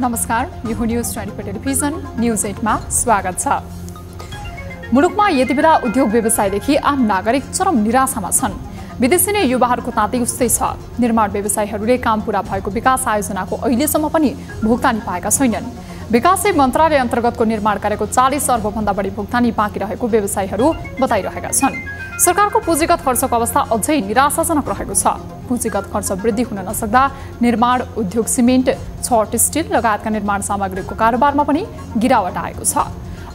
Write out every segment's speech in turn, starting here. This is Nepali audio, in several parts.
नमस्कार, यो न्यूज 24 टेलिभिजन न्यूज 8 मा स्वागत छ। मुलुकमा यति बेला उद्योग व्यवसायदेखि आम नागरिक चरम निराशामा छन्। विदेशी नै युवाहरूको ताती उस्तै छ। निर्माण व्यवसायीहरूले काम पूरा भएको विकास आयोजनाको अहिलेसम्म पनि भुक्तानी पाएका छैनन्। विकास मन्त्रालय अन्तर्गतको निर्माण कार्यको 40 अर्ब भन्दा बढी भुक्तानी बाँकी रहेको व्यवसायीहरू बताइरहेका छन्। सरकारको पुँजीगत खर्चको अवस्था अझै निराशाजनक रहेको छ। पुँजीगत खर्च वृद्धि हुन नसक्दा निर्माण उद्योग, सिमेन्ट, छट, स्टिल लगायतका निर्माण सामग्रीको कारोबारमा पनि गिरावट आएको छ।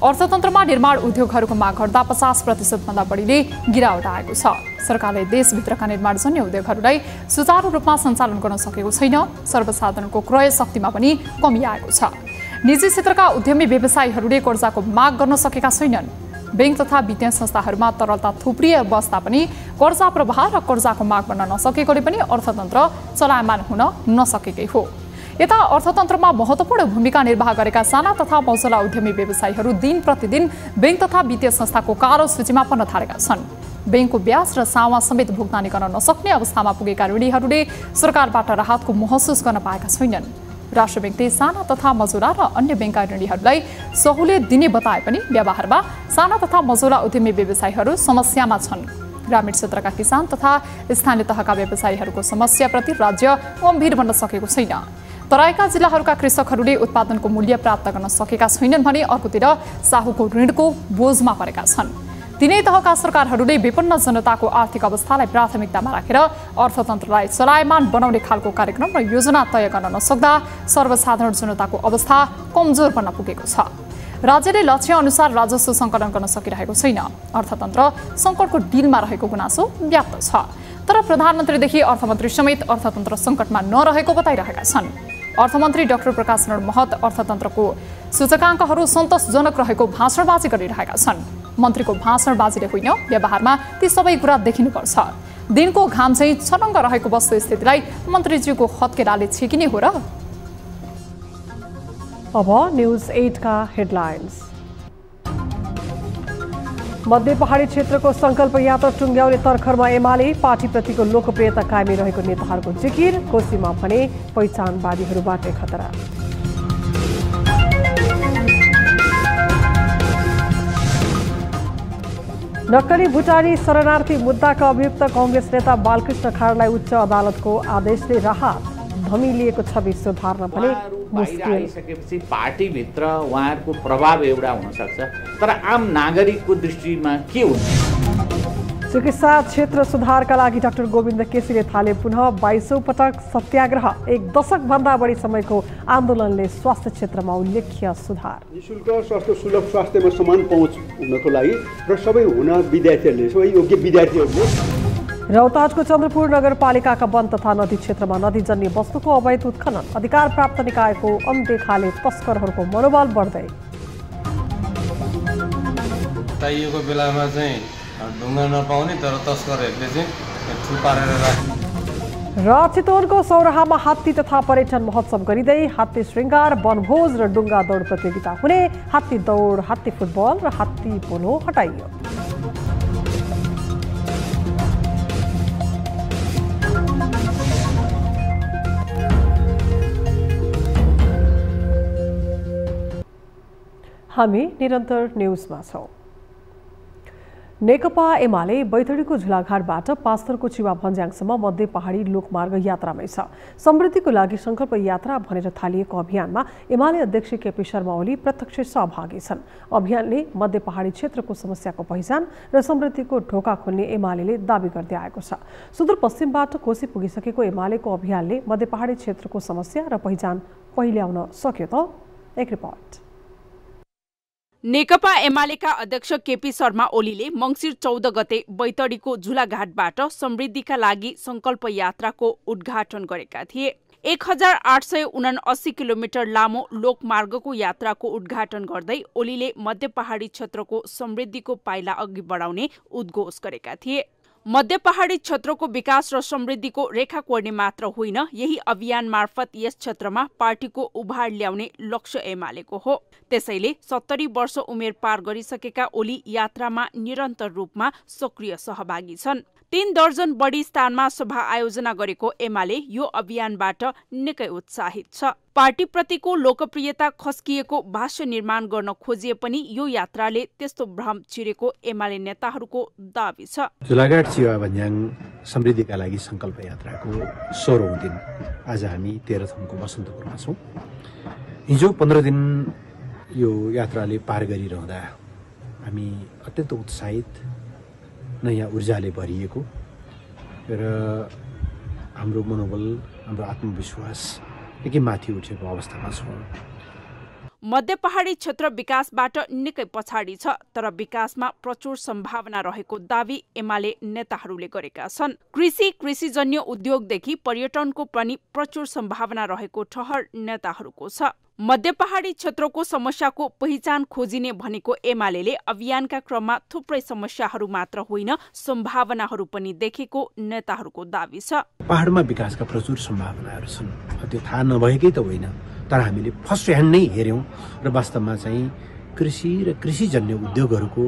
अर्थतन्त्रमा निर्माण उद्योगहरूको माग घट्दा 50% भन्दा बढीले गिरावट आएको छ। सरकारले देशभित्रका निर्माणजन्य उद्योगहरूलाई सुचारू रूपमा सञ्चालन गर्न सकेको छैन। सर्वसाधारणको क्रय शक्तिमा पनि कमी आएको छ। निजी क्षेत्रका उद्यमी व्यवसायीहरूले कर्जाको माग गर्न सकेका छैनन्। बैंक तथा वित्तीय संस्थाहरूमा तरलता थुप्रिए बस्दा पनि कर्जा प्रवाह र कर्जाको माग बन्न नसकेकोले पनि अर्थतन्त्र चलायमान हुन नसकेकै हो। यता अर्थतन्त्रमा महत्त्वपूर्ण भूमिका निर्वाह गरेका साना तथा मझौला उद्यमी व्यवसायीहरू दिन प्रतिदिन बैंक तथा वित्तीय संस्थाको कालो सूचीमा पर्न थालेका छन्। बैंकको ब्याज र सावा समेत भुक्तानी गर्न नसक्ने अवस्थामा पुगेका ऋणीहरूले सरकारबाट राहतको महसुस गर्न पाएका छैनन्। राष्ट्र ब्याङ्कले साना तथा मझौला र अन्य बैंकका ऋणीहरूलाई सहुलियत दिने बताए पनि व्यवहारमा साना तथा मझौला उद्यमी व्यवसायीहरू समस्यामा छन्। ग्रामीण क्षेत्रका किसान तथा स्थानीय तहका व्यवसायीहरूको समस्याप्रति राज्य गम्भीर बन्न सकेको छैन। तराईका जिल्लाहरूका कृषकहरूले उत्पादनको मूल्य प्राप्त गर्न सकेका छैनन् भने अर्कोतिर साहुको ऋणको बोझमा परेका छन्। तीनै तहका सरकारहरूले विपन्न जनताको आर्थिक अवस्थालाई प्राथमिकतामा राखेर अर्थतन्त्रलाई चलायमान बनाउने खालको कार्यक्रम र योजना तय गर्न नसक्दा सर्वसाधारण जनताको अवस्था कमजोर बन्न पुगेको छ। राज्यले लक्ष्य अनुसार राजस्व सङ्कलन गर्न सकिरहेको छैन। अर्थतन्त्र सङ्कटको डिलमा रहेको गुनासो व्याप्त छ। तर प्रधानमन्त्रीदेखि अर्थमन्त्री समेत अर्थतन्त्र सङ्कटमा नरहेको बताइरहेका छन्। अर्थमन्त्री डाक्टर प्रकाश महत अर्थतन्त्रको सूचकाङ्कहरू सन्तोषजनक रहेको भाषणबाजी गरिरहेका छन्। मन्त्रीको भाषणबाजीले होइन, व्यवहारमा ती सबै कुरा देखिनुपर्छ। दिनको घाम चाहिँ छलङ्ग रहेको वस्तुस्थितिलाई मन्त्रीज्यूको हत्केलाले छेकिने हो र? अब न्यूज 8 का हेडलाइन्स। मध्य पहाडी क्षेत्रको संकल्प यात्रा टुङ्ग्याउने तर्खरमा एमाले, पार्टीप्रतिको लोकप्रियता कायमी रहेको नेताहरूको जिकिर, कोशीमा भने पहिचानवादीहरूबाट खतरा। नक्कली भुटानी शरणार्थी मुद्दाका अभियुक्त कांग्रेस नेता बालकृष्ण खाँडलाई उच्च अदालतको आदेशले राहत। धमिलिएको छवि सुधार्न पनि मुस्किल। आइसकेपछि पार्टीभित्र उहाँहरूको प्रभाव एउटा हुन सक्छ, तर आम नागरिकको दृष्टिमा के हुन्छ? चिकित्सा क्षेत्र सुधारका लागि डाक्टर गोविन्द केसीले थाले पुनः 22औं पटक सत्याग्रह। 1 दशकभन्दा बढी समयको आन्दोलनले स्वास्थ्य क्षेत्रमा उल्लेख्य सुधार। निःशुल्क स्वास्थ्य, सुलभ स्वास्थ्यमा समान पहुँच हुनको लागि र सबै हुन विद्यार्थीहरूले, सबै योग्य विद्यार्थीहरूले। रौतहटको चन्द्रपुर नगरपालिकाका वन तथा नदी क्षेत्रमा नदीजन्य वस्तुको अवैध उत्खनन। अधिकार प्राप्त निकायको अनदेखाले तस्करहरूको मनोबल बढ्दै। चाहिएको बेलामा चाहिँ ढुङ्गा नपाउने, तर तस्करहरूले चाहिँ छुपारेर राख्ने। र चितवनको सौराहामा हात्ती तथा पर्यटन महोत्सव गरिँदै हात्ती श्रृङ्गार, वनभोज र डुङ्गा दौड प्रतियोगिता हुने। हात्ती दौड, हात्ती फुटबल र हात्ती पोलो हटाइयो। हामी निरन्तर न्यूजमा छौं। नेकपा एमाले बैतडीको झुलाघाटबाट पास्तरको चिवा भन्ज्याङसम्म मध्य पहाडी लोकमार्ग यात्रामै छ। समृद्धिको लागि संकल्प यात्रा भनेर थालिएको अभियानमा एमाले अध्यक्ष केपी शर्मा ओली प्रत्यक्ष सहभागी छन्। अभियानले मध्य पहाडी क्षेत्रको समस्याको पहिचान र समृद्धिको ढोका खोल्ने एमाले दाबी गर्दै आएको छ। सुदूरपश्चिमबाट कोशी पुगिसकेको एमालेको अभियानले मध्य पहाडी क्षेत्रको समस्या र पहिचान पहिल्याउन सक्यो त? एक रिपोर्ट। नेकपा एमालेका अध्यक्ष केपी शर्मा ओलीले मंसिर 14 गते बैतडीको झुलाघाटबाट समृद्धिका लागि संकल्प यात्राको उद्घाटन गरेका थिए। 1879 किलोमिटर लामो लोकमार्गको यात्राको उद्घाटन गर्दै ओलीले मध्य पहाडी क्षेत्रको समृद्धिको पाइला अघि बढाउने उद्घोष गरेका थिए। मध्य पहाडी क्षेत्रको विकास र समृद्धिको रेखा कोर्ने मात्र होइन, यही अभियान मार्फत यस क्षेत्रमा पार्टीको उभार ल्याउने लक्ष्य एमालेको हो। त्यसैले 70 वर्ष उमेर पार गरिसकेका ओली यात्रामा निरन्तर रूपमा सक्रिय सहभागी छन्। 3 दर्जन बढी स्थानमा सभा आयोजना गरेको एमाले यो अभियानबाट निकै उत्साहित छ। पार्टीप्रतिको लोकप्रियता खस्किएको भाष्य निर्माण गर्न खोजिए पनि यो यात्राले त्यस्तो भ्रम चिरेको एमाले नेताहरूको दाबी छ। झुलाघाट चिवा भन्ज्याङ समृद्धिका लागि संकल्प यात्राको 16औं दिन आज हामी तेह्रथुमको बसन्तपुरमा छौं। हिजो 15 दिन यो यात्राले पार गरिरहँदा हामी अत्यन्त उत्साहित, नयाँ ऊर्जाले भरिएको र हाम्रो मनोबल, हाम्रो आत्मविश्वास एकै माथि उठेको अवस्थामा छौं। मध्य पहाडी क्षेत्र विकासबाट निकै पछाडि छ, तर विकासमा प्रचुर सम्भावना रहेको दावी एमाले नेताहरूले गरेका छन्। कृषिजन्य उद्योगदेखि पर्यटनको पनि प्रचुर सम्भावना रहेको ठहर नेताहरूको छ। मध्य पहाडी क्षेत्रको समस्याको पहिचान खोजिने भनेको एमालेले अभियानका क्रममा थुप्रै समस्याहरू मात्र होइन, सम्भावनाहरू पनि देखेको नेताहरूको दावी छ। पहाडमा विकासका प्रचुर सम्भावनाहरू छन्, त्यो थाहा नभएकै त होइन, तर हामीले फर्स्ट ह्यान्ड नै हेर्यौं र वास्तवमा चाहिँ कृषि र कृषिजन्य उद्योगहरूको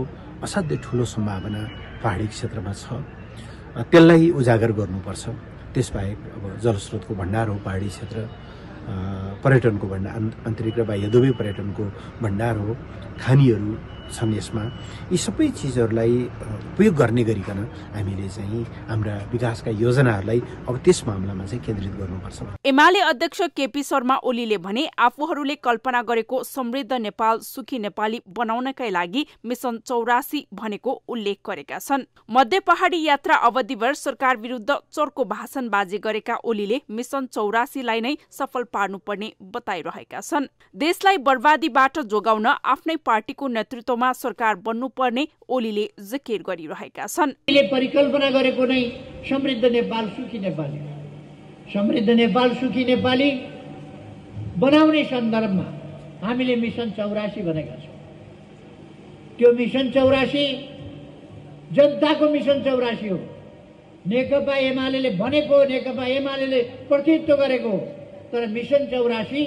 असाध्यै ठूलो सम्भावना पहाडी क्षेत्रमा छ। त्यसलाई उजागर गर्नुपर्छ। त्यसबाहेक अब जलस्रोतको भण्डार हो पहाडी क्षेत्र, पर्यटनको भण्डार, आन्तरिक र बाह्य दुवै पर्यटनको भण्डार हो, खानीहरू छन् यसमा। यी सबै चिजहरूलाई उपयोग गर्ने गरिकन हामीले चाहिँ हाम्रा विकासका योजनाहरूलाई अब त्यस मामलामा चाहिँ केन्द्रित गर्नुपर्छ। एमाले अध्यक्ष केपी शर्मा ओलीले भने आफूहरूले कल्पना गरेको समृद्ध नेपाल, सुखी नेपाली बनाउनकै लागि मिशन 84 भनेको उल्लेख गरेका छन्। मध्य पहाडी यात्रा अवधिभर सरकार विरुद्ध चर्को भाषणबाजी गरेका ओलीले मिशन 84 लाई नै सफल पार्नुपर्ने बताइरहेका छन्। देशलाई बर्बादीबाट जोगाउन आफ्नै पार्टीको नेतृत्वमा सरकार बन्नुपर्ने ओलीले जिकिर गरिरहेका छन्। परिकल्पना गरेको नै समृद्ध नेपाल, सुखी नेपाली, समृद्ध नेपाल, सुखी नेपाली बनाउने सन्दर्भमा हामीले मिशन 84 भनेका छौँ। त्यो मिशन 84 जनताको मिशन 84 हो। नेकपा एमालेले भनेको, नेकपा एमालेले प्रतिनिधित्व गरेको, तर मिशन 84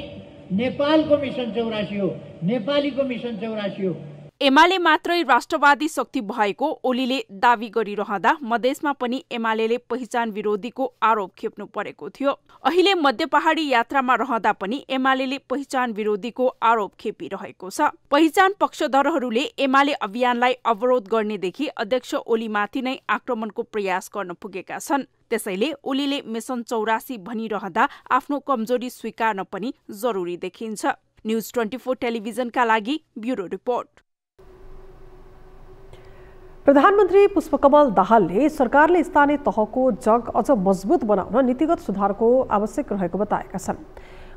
नेपालको मिशन 84 हो, नेपालीको मिशन 84 हो। एमाले मात्रै राष्ट्रवादी शक्ति भएको ओलीले दावी गरिरहँदा मधेसमा पनि एमालेले पहिचान विरोधीको आरोप खेप्नु परेको थियो। अहिले मध्य पहाडी यात्रामा रहँदा पनि एमालेले पहिचान विरोधीको आरोप खेपिरहेको छ। पहिचान पक्षधरहरूले एमाले अभियानलाई अवरोध गर्नेदेखि अध्यक्ष ओलीमाथि नै आक्रमणको प्रयास गर्न पुगेका छन्। त्यसैले ओलीले मिशन 84 भनिरहँदा आफ्नो कमजोरी स्वीकार्न पनि जरुरी देखिन्छ। न्यूज 24 टेलिभिजनका लागि ब्युरो रिपोर्ट। प्रधानमन्त्री पुष्पकमल दाहालले सरकारले स्थानीय तहको जग अझ मजबुत बनाउन नीतिगत सुधारको आवश्यक रहेको बताएका छन्।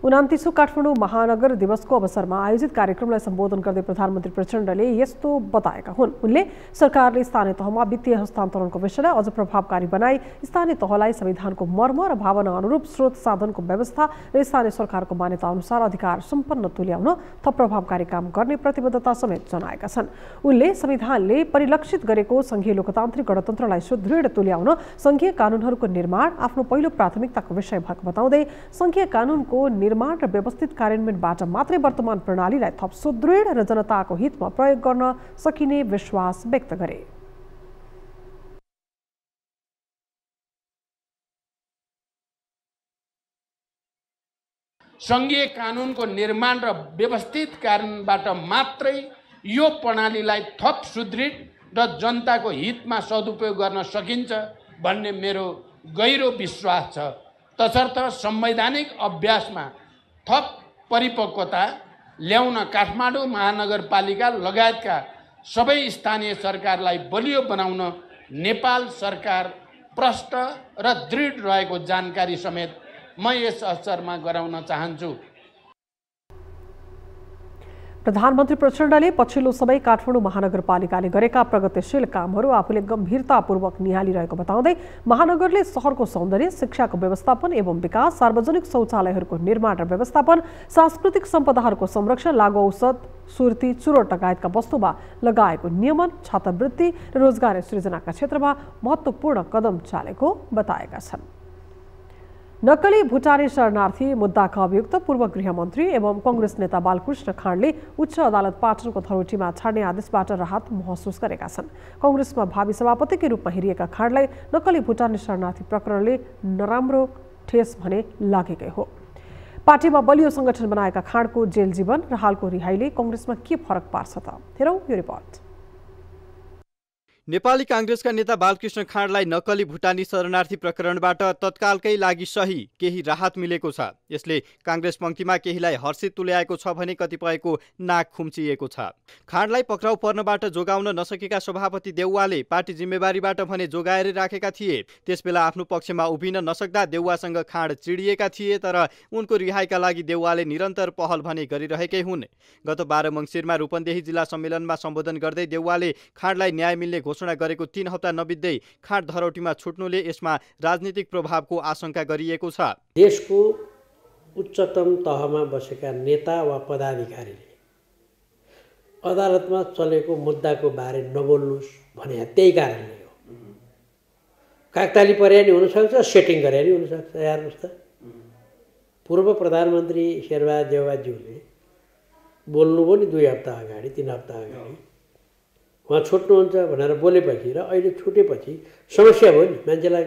29औं काठमाडौँ महानगर दिवसको अवसरमा आयोजित कार्यक्रमलाई सम्बोधन गर्दै प्रधानमन्त्री प्रचण्डले यस्तो बताएका हुन्। उनले सरकारले स्थानीय तहमा वित्तीय हस्तान्तरणको विषयलाई अझ प्रभावकारी बनाई स्थानीय तहलाई संविधानको मर्म र भावना अनुरूप स्रोत साधनको व्यवस्था र स्थानीय सरकारको मान्यता अनुसार अधिकार सम्पन्न तुल्याउन थप प्रभावकारी काम गर्ने प्रतिबद्धता समेत जनाएका छन्। उनले संविधानले परिलक्षित गरेको संघीय लोकतान्त्रिक गणतन्त्रलाई सुदृढ तुल्याउन संघीय कानूनहरूको निर्माण आफ्नो पहिलो प्राथमिकताको विषय भएको बताउँदै संघीय कानूनको निर्माण र व्यवस्थित कार्यान्वयनबाट मात्रै वर्तमान प्रणालीलाई थप सुदृढ र जनताको हितमा प्रयोग गर्न सकिने विश्वास व्यक्त गरे। संघीय कानूनको निर्माण र व्यवस्थित कार्यान्वयनबाट मात्रै यो प्रणालीलाई थप सुदृढ र जनताको हितमा सदुपयोग गर्न सकिन्छ भन्ने मेरो गहिरो विश्वास छ। तसर्थ संवैधानिक अभ्यासमा थप परिपक्वता ल्याउन काठमाडौँ महानगरपालिका लगायतका सबै स्थानीय सरकारलाई बलियो बनाउन नेपाल सरकार प्रष्ट र दृढ रहेको जानकारी समेत म यस अवसरमा गराउन चाहन्छु। प्रधानमन्त्री प्रचण्डले पछिल्लो समय काठमाडौँ महानगरपालिकाले गरेका प्रगतिशील कामहरू आफूले गम्भीरतापूर्वक निहालिरहेको बताउँदै महानगरले शहरको सौन्दर्य, शिक्षाको व्यवस्थापन एवं विकास, सार्वजनिक शौचालयहरूको निर्माण र व्यवस्थापन, सांस्कृतिक सम्पदाहरूको संरक्षण, लागु औषध, सुर्ती, चुरोट लगायतका वस्तुमा लगाएको नियमन, छात्रवृत्ति र रोजगारी सृजनाका क्षेत्रमा महत्त्वपूर्ण कदम चालेको बताएका छन्। नक्कली भुटानी शरणार्थी मुद्दाका अभियुक्त पूर्व गृहमन्त्री एवं कांग्रेस नेता बालकृष्ण खाँडले उच्च अदालत पाटनको थरोटीमा छाड्ने आदेशबाट राहत महसुस गरेका छन्। कांग्रेसमा भावी सभापतिकै रूपमा हेरिएका खाँडलाई नक्कली भुटानी शरणार्थी प्रकरणले नराम्रो ठेस भने लागेकै हो। पार्टीमा बलियो संगठन बनाएका खाँडको जेल जीवन र हालको रिहाईले कांग्रेसमा के फरक पार्छ त? हेरौँ यो रिपोर्ट। नेपाली कांग्रेसका नेता बालकृष्ण खाँडलाई नक्कली भुटानी शरणार्थी प्रकरणबाट तत्कालकै लागि सही केही राहत मिलेको छ। यसले कांग्रेस पंक्तिमा केहीलाई हर्षित तुल्याएको छ भने कतिपयको नाक खुम्चिएको छ। खाँडलाई पक्राउ पर्नबाट जोगाउन नसकेका सभापति देउवाले पार्टी जिम्मेवारीबाट भने जोगाएरै राखेका थिए। त्यसबेला आफ्नो पक्षमा उभिन नसक्दा देउवासँग खाँड चिडिएका थिए, तर उनको रिहाईका लागि देउवाले निरन्तर पहल भने गरिरहेकै हुन्। गत 12 मङ्सिरमा रूपन्देही जिल्ला सम्मेलनमा सम्बोधन गर्दै देउवाले खाँडलाई न्याय मिल्ने घोषणा गरेको 3 हप्ता नबित्दै खाँड धरोटीमा छुट्नुले यसमा राजनीतिक प्रभावको आशंका गरिएको छ। देशको उच्चतम तहमा बसेका नेता वा पदाधिकारीले अदालतमा चलेको मुद्दाको बारे नबोल्नुस् भने त्यही कारणले हो। काकताली परे नि हुनसक्छ, सेटिङ गरे नि हुनसक्छ। हेर्नुहोस् त, पूर्व प्रधानमन्त्री शेरबहादुर देउवाज्यूले बोल्नुभयो नि 2 हप्ता अगाडि, 3 हप्ता अगाडि उहाँ छुट्नुहुन्छ भनेर बोलेपछि र अहिले छुटेपछि समस्या भयो नि, मान्छेलाई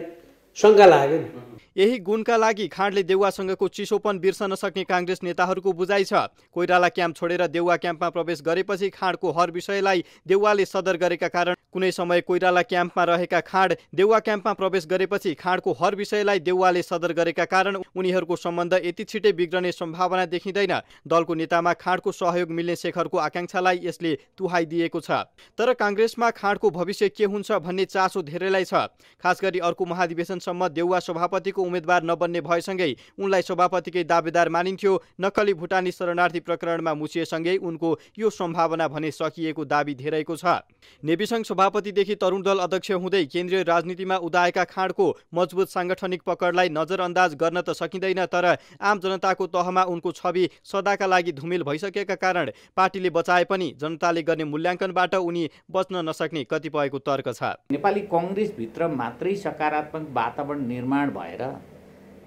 शङ्का लाग्यो नि। यही गुणका लागि खाँडले देउवासँगको चिसोपन बिर्सन सक्ने कांग्रेस नेताहरूको बुझाइ छ। कोइराला क्याम्प छोडेर देउवा क्याम्पमा प्रवेश गरेपछि खाँडको हर विषयलाई देउवाले सदर गरेका कारण कुनै समय कोइराला क्याम्पमा रहेका खाँड देउवा क्याम्पमा प्रवेश गरेपछि खाँडको हर विषयलाई देउवाले सदर गरेका कारण उनीहरूको सम्बन्ध यति छिटै बिग्रने सम्भावना देखिँदैन। दलको नेतामा खाँडको सहयोग मिल्ने शेखरको आकांक्षालाई यसले तुहाइदिएको छ। तर कांग्रेसमा खाँडको भविष्य के हुन्छ भन्ने चासो धेरैलाई छ। खासगरी अर्को महाधिवेशनसम्म देउवा सभापतिको उम्मेदवार नबन्ने भएसँगै उनलाई सभापतिकै दावेदार मानिन्थ्यो। नक्कली भुटानी शरणार्थी प्रकरणमा मुछिएसँगै उनको यो सम्भावना भने सकिएको दाबी धेरैको छ। नेविसंघ सभापतिदेखि तरुण दल अध्यक्ष हुँदै केन्द्रीय राजनीतिमा उदाएका खाँडको मजबुत सांगठनिक पकडलाई नजरअन्दाज गर्न त सकिँदैन, तर आम जनताको तहमा उनको छवि सदाका लागि धुमिल भइसकेका कारण पार्टीले बचाए पनि जनताले गर्ने मूल्याङ्कनबाट उनी बच्न नसक्ने कतिपयको तर्क छ। नेपाली कांग्रेसभित्र मात्रै सकारात्मक वातावरण निर्माण भएर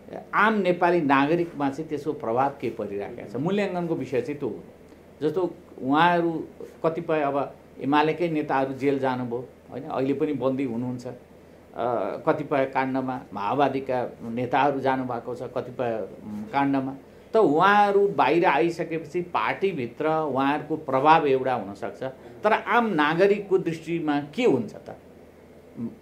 आम नेपाली नागरिकमा चाहिँ त्यसको प्रभाव के परिरहेको छ, मूल्याङ्कनको विषय चाहिँ त्यो हो। जस्तो उहाँहरू कतिपय अब एमालेकै नेताहरू जेल जानुभयो होइन, अहिले पनि बन्दी हुनुहुन्छ। कतिपय काण्डमा माओवादीका नेताहरू जानुभएको छ कतिपय काण्डमा। त उहाँहरू बाहिर आइसकेपछि पार्टीभित्र उहाँहरूको प्रभाव एउटा हुनसक्छ, तर आम नागरिकको दृष्टिमा के हुन्छ त?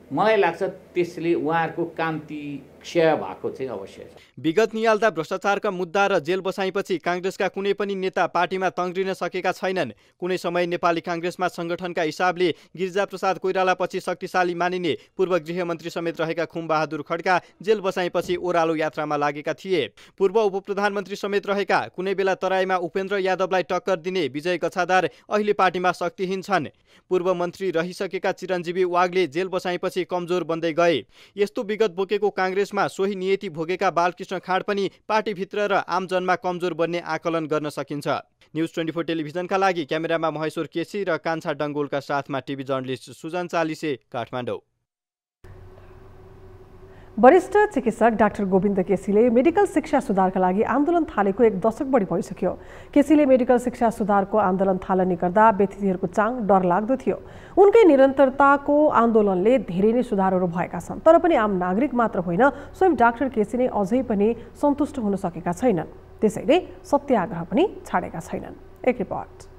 मलाई लाग्छ त्यसले उहाँहरूको कान्ति क्षय भएको चाहिँ अवश्य छ। विगत नियाल्दा भ्रष्टाचारका मुद्दा र जेल बसाइपछि कांग्रेसका कुनै पनि नेता पार्टीमा तङ्ग्रिन सकेका छैनन्। कुनै समय नेपाली कांग्रेसमा संगठनका हिसाबले गिरिजाप्रसाद कोइरालापछि शक्तिशाली मानिने पूर्व गृहमन्त्री समेत रहेका खुमबहादुर खड्का जेल बसाइपछि ओह्रालो यात्रामा लागेका थिए। पूर्व उपप्रधानमन्त्री समेत रहेका कुनै बेला तराईमा उपेन्द्र यादवलाई टक्कर दिने विजय गछादार अहिले पार्टीमा शक्तिहीन छन्। पूर्व मन्त्री रहिसकेका चिरञ्जीवी वाग्ले जेल बसाइपछि कमजोर बन्दै गए। यस्तो विगत बोकेको कांग्रेसमा सोही नियति भोगेका बालकृष्ण खाँड पनि पार्टीभित्र र आमजनमा कमजोर बन्ने आकलन गर्न सकिन्छ। न्युज 24 टेलिभिजनका लागि क्यामेरामा महेश्वर केसी र कान्छा डङ्गोलका साथमा टिभी जर्नलिस्ट सुजन चालिसे, काठमाडौँ। वरिष्ठ चिकित्सक डाक्टर गोविन्द केसीले मेडिकल शिक्षा सुधारका लागि आन्दोलन थालेको 1 दशक बढी भइसक्यो। केसीले मेडिकल शिक्षा सुधारको आन्दोलन थालनी गर्दा व्यक्तिहरूको चाङ डरलाग्दो थियो। उनकै निरन्तरताको आन्दोलनले धेरै नै सुधारहरू भएका छन्, तर पनि आम नागरिक मात्र होइन, स्वयं डाक्टर केसी नै अझै पनि सन्तुष्ट हुन सकेका छैनन्। त्यसैले सत्याग्रह पनि छाडेका छैनन्। एक रिपोर्ट।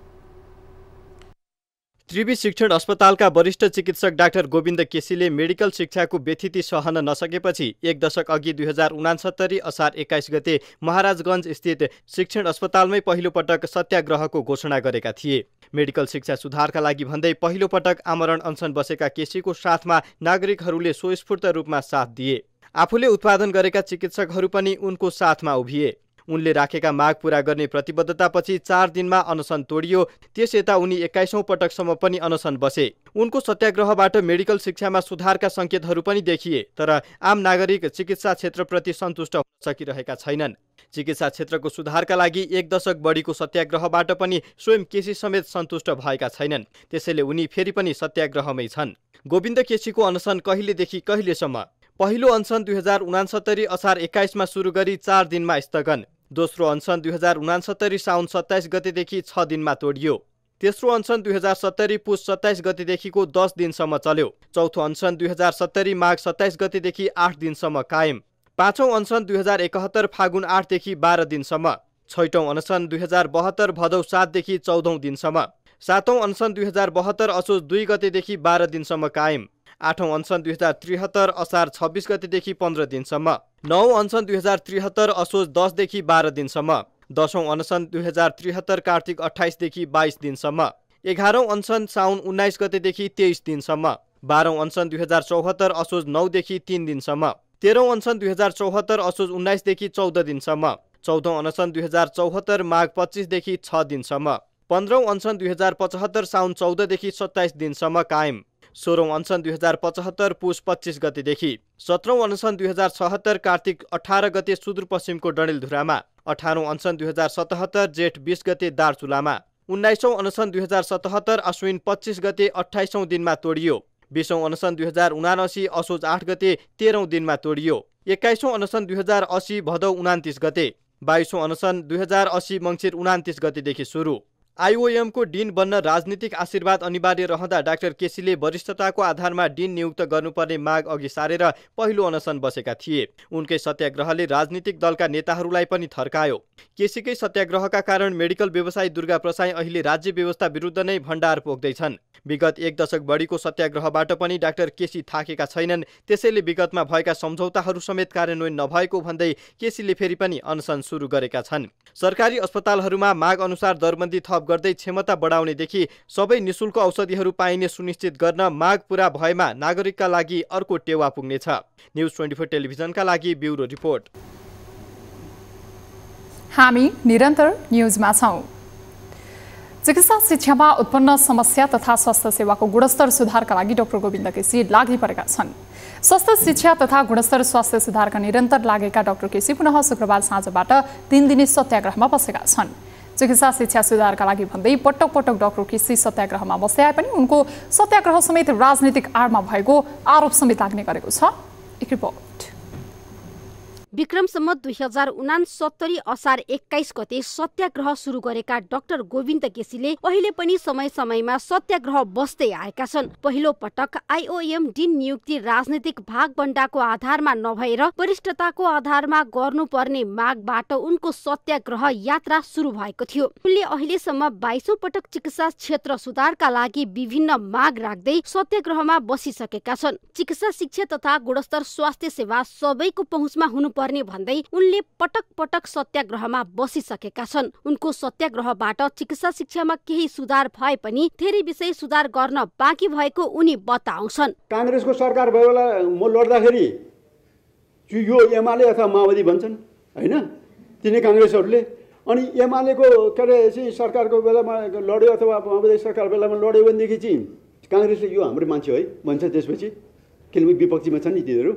त्रिवी शिक्षण अस्पतालका वरिष्ठ चिकित्सक डाक्टर गोविन्द केसीले मेडिकल शिक्षाको व्यथिति सहन नसकेपछि 1 दशक अघि 2069 असार 21 गते महाराजगञ्ज स्थित शिक्षण अस्पतालमै पहिलो पटक सत्याग्रहको घोषणा गरेका थिए। मेडिकल शिक्षा सुधारका लागि भन्दै पहिलो पटक आमरण अनसन बसेका केसीको साथमा नागरिकहरूले स्वस्फूर्त रूपमा साथ दिए। आफूले उत्पादन गरेका चिकित्सकहरू पनि उनको साथमा उभिए। उनले राखेका माग पूरा गर्ने प्रतिबद्धतापछि 4 दिनमा अनसन तोडियो। त्यस यता उनी 21औं पटकसम्म पनि अनसन बसे। उनको सत्याग्रहबाट मेडिकल शिक्षामा सुधारका संकेतहरू पनि देखिए, तर आम नागरिक चिकित्सा क्षेत्रप्रति सन्तुष्ट हुन सकिरहेका छैनन्। चिकित्सा क्षेत्रको सुधारका लागि 1 दशक बढीको सत्याग्रहबाट पनि स्वयं केसी समेत सन्तुष्ट भएका छैनन्। त्यसैले उनी फेरि पनि सत्याग्रहमै छन्। गोविन्द केसीको अनसन कहिलेदेखि कहिलेसम्म? पहिलो अनसन 2069 असार 21मा सुरु गरी 4 दिनमा स्थगन। दोस्रो अनसन 2069 साउन 27 गतेदेखि 6 दिनमा तोडियो। तेस्रो अनसन 2070 पुस 27 गतेदेखिको 10 दिनसम्म चल्यो। चौथो अनसन 2070 माघ 27 गतेदेखि 8 दिनसम्म कायम। पाँचौं अनसन 2071 फागुन 8 देखि 12 दिनसम्म। छैटौं अनसन 2072 भदौ 7 देखि 14 दिनसम्म। सातौं अनसन 2072 असोज 2 गतेदेखि 12 दिनसम्म कायम। आठौं अनसन 2073 असार 26 गतेदेखि 15 दिनसम्म। नौं अनसन 2073 असोज 10 देखि 12 दिनसम्म। 10औं अनसन 2073 कार्तिक 28 देखि 22 दिनसम्म। 11औं अनसन साउन 19 गतेदेखि 23 दिनसम्म। 12औं अनसन 2074 असोज 9 देखि 3 दिनसम्म। 13औं अनसन 2074 असोज 19 देखि 14 दिनसम्म। 14औं अनसन 2074 माघ 25 देखि 6 दिनसम्म। 15औं अनसन 2075 साउन 14 देखि 27 दिनसम्म कायम। 16औं अनसन 2075 पुस 25 गतेदेखि। 17औं अनसन 2076 कार्तिक 18 गते सुदूरपश्चिमको डडेलधुरामा। 18औं अनसन 2077 जेठ 20 गते दार्चुलामा। 19औं अनसन 2077 अश्विन 25 गते 28औं दिनमा तोडियो। 20औं अनसन 2079 असोज 8 गते 13औं दिनमा तोडियो। 21औं अनसन 2080 भदौ 29 गते। 22औं अनसन 2080 मङ्सिर 29 गतेदेखि सुरु। आइओएम को डिन बन्न राजनीतिक आशीर्वाद अनिवार्य रहँदा डाक्टर केसीले वरिष्ठताको आधारमा डिन नियुक्त गर्नुपर्ने माग अघि सारेर पहिलो अनसन बसेका थिए। उनकै सत्याग्रहले राजनीतिक दलका नेताहरूलाई पनि थर्कायो। केसीकै सत्याग्रहका कारण मेडिकल व्यवसायी दुर्गा प्रसाई अहिले राज्य व्यवस्था विरुद्ध नै भण्डार पोख्दैछन्। विगत 1 दशक बढीको सत्याग्रहबाट पनि डाक्टर केसी थाकेका छैनन्। त्यसैले विगतमा भएका सम्झौताहरू समेत कार्यान्वयन नभएको भन्दै केसीले फेरि पनि अनसन सुरु गरेका छन्। सरकारी अस्पतालहरूमा माग अनुसार दरबन्दी थप गर्दै क्षमता बढाउनेदेखि सबै निशुल्क औषधिहरू पाइने सुनिश्चित गर्न माग पूरा भएमा नागरिकका लागि अर्को टेवा पुग्नेछ। न्युज 24 टेलिभिजनका लागि ब्युरो रिपोर्ट। हामी निरन्तर न्युजमा छौं। चिकित्सा शिक्षामा उत्पन्न समस्या तथा स्वास्थ्य सेवाको गुणस्तर सुधारका लागि डाक्टर गोविन्द केसी लागि परेका छन्। स्वास्थ्य शिक्षा तथा गुणस्तर स्वास्थ्य सुधारका निरन्तर लागेका डाक्टर केसी पुनः शुक्रबार साँझबाट 3 दिने सत्याग्रहमा बसेका छन्। चिकित्सा शिक्षा सुधारका लागि भन्दै पटक पटक डाक्टर केसी सत्याग्रहमा बस्दै आए पनि उनको सत्याग्रह समेत राजनीतिक आडमा भएको आरोप समेत लाग्ने गरेको छ। एक रिपोर्ट। विक्रम सम्वत 2069 असार 21 गते सत्याग्रह सुरु गरेका डाक्टर गोविन्द केसीले अहिले पनि समय समयमा सत्याग्रह बस्दै आएका छन्। पहिलो पटक आइओएम डिन नियुक्ति राजनीतिक भागबण्डाको आधारमा नभएर वरिष्ठताको आधारमा गर्नुपर्ने मागबाट उनको सत्याग्रह यात्रा सुरु भएको थियो। उनले अहिलेसम्म 22औं पटक चिकित्सा क्षेत्र सुधारका लागि विभिन्न माग राख्दै सत्याग्रहमा बसिसकेका छन्। चिकित्सा शिक्षा तथा गुणस्तर स्वास्थ्य सेवा सबैको पहुँचमा हुनु पर्ने भन्दै उनले पटक पटक सत्याग्रहमा बसिसकेका छन्। उनको सत्याग्रहबाट चिकित्सा शिक्षामा केही सुधार भए पनि धेरै विषय सुधार गर्न बाँकी भएको उनी बताउँछन्। कांग्रेसको सरकार भयो बेला म लड्दाखेरि यो एमाले अथवा माओवादी भन्छन् हैन, तिनै कांग्रेसहरूले। अनि एमालेको के अरे चाहिँ सरकारको बेलामा लड्यो अथवा माओवादी सरकार बेलामा लड्यो भनेदेखि चाहिँ कांग्रेसले यो हाम्रो मान्छे है भन्छ। त्यसपछि किनभने विपक्षीमा छन् नि तिनीहरू।